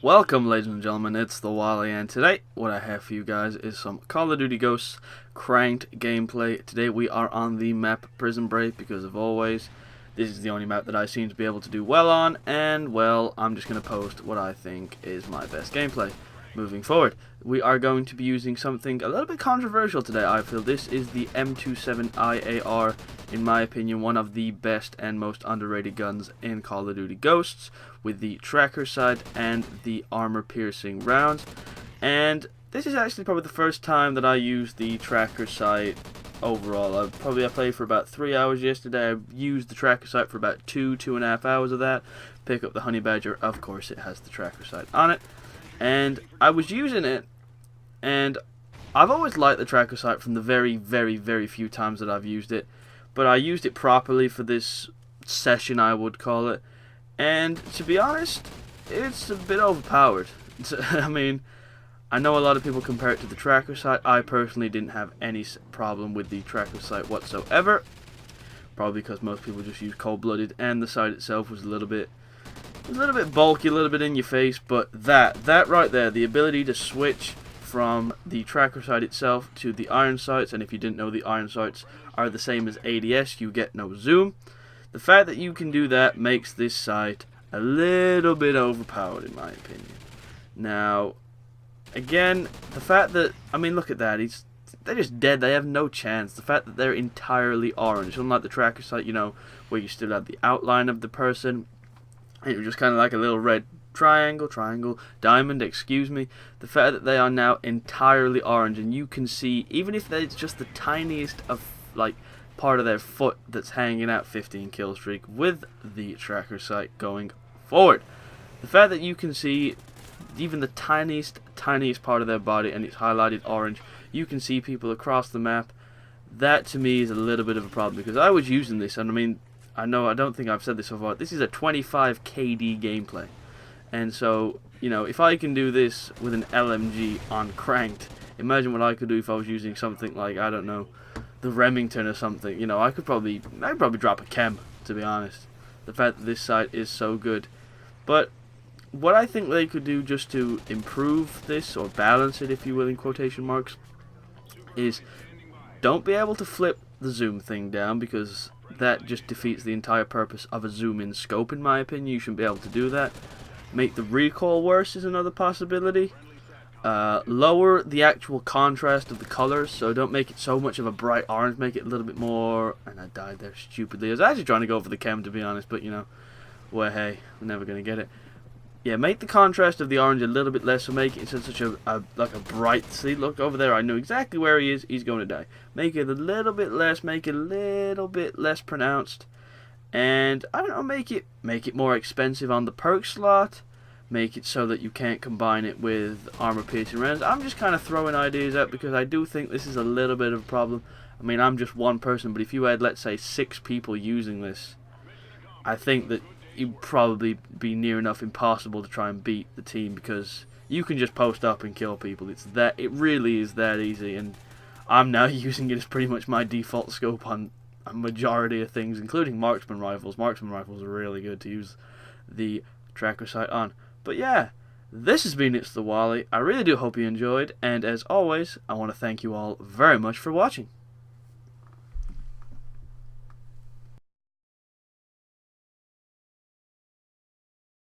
Welcome, ladies and gentlemen, it's the Wally, and today what I have for you guys is some Call of Duty Ghosts cranked gameplay. Today we are on the map Prison Break because, of always, this is the only map that I seem to be able to do well on, and, well, I'm just going to post what I think is my best gameplay moving forward. We are going to be using something a little bit controversial today. I feel this is the M27 IAR, in my opinion, one of the best and most underrated guns in Call of Duty Ghosts, with the tracker sight and the armor piercing rounds. And this is actually probably the first time that I used the tracker sight overall. I played for about 3 hours yesterday. I used the tracker sight for about 2.5 hours of that. Pick up the Honey Badger, of course it has the tracker sight on it. And I was using it, and I've always liked the tracker sight from the very few times that I've used it. But I used it properly for this session, I would call it. And to be honest, it's a bit overpowered. I mean, I know a lot of people compare it to the tracker sight. I personally didn't have any problem with the tracker sight whatsoever. Probably because most people just use cold-blooded, and the sight itself was a little bit bulky, a little bit in your face. But that right there, the ability to switch from the tracker sight itself to the iron sights, and if you didn't know, the iron sights are the same as ADS, you get no zoom. The fact that you can do that makes this sight a little bit overpowered, in my opinion. Now, again, the fact that, I mean, look at that, they're just dead, they have no chance. The fact that they're entirely orange, unlike the tracker sight, you know, where you still have the outline of the person, and you're just kind of like a little red diamond, excuse me. The fact that they are now entirely orange, and you can see, even if it's just the tiniest of, like, part of their foot that's hanging out, 15 kill streak with the tracker sight going forward. The fact that you can see even the tiniest part of their body and it's highlighted orange, you can see people across the map. That to me is a little bit of a problem, because I was using this, and I mean, I don't think I've said this before, this is a 25 KD gameplay. And so, you know, if I can do this with an LMG on cranked, imagine what I could do if I was using something like, I don't know, the Remington or something. You know, I'd probably drop a chem, to be honest. The fact that this sight is so good. But what I think they could do just to improve this, or balance it, if you will, in quotation marks, is don't be able to flip the zoom thing down, because that just defeats the entire purpose of a zoom in scope, in my opinion. You shouldn't be able to do that. Make the recoil worse is another possibility. Lower the actual contrast of the colors, so don't make it so much of a bright orange, make it a little bit more, and I died there stupidly. I was actually trying to go for the chem, to be honest, but you know, well, hey, we're never going to get it. Yeah, make the contrast of the orange a little bit less, so make it such a like a bright, see, look over there, I know exactly where he is, he's going to die. Make it a little bit less, make it a little bit less pronounced, and I don't know, make it more expensive on the perk slot. Make it so that you can't combine it with armor piercing rounds. I'm just kind of throwing ideas out because I do think this is a little bit of a problem. I mean, I'm just one person, but if you had, let's say, 6 people using this, I think that you'd probably be near enough impossible to try and beat the team, because you can just post up and kill people. It really is that easy, and I'm now using it as pretty much my default scope on a majority of things, including marksman rifles. Marksman rifles are really good to use the tracker sight on. But yeah, this has been It's the Wally. I really do hope you enjoyed, and as always, I want to thank you all very much for watching.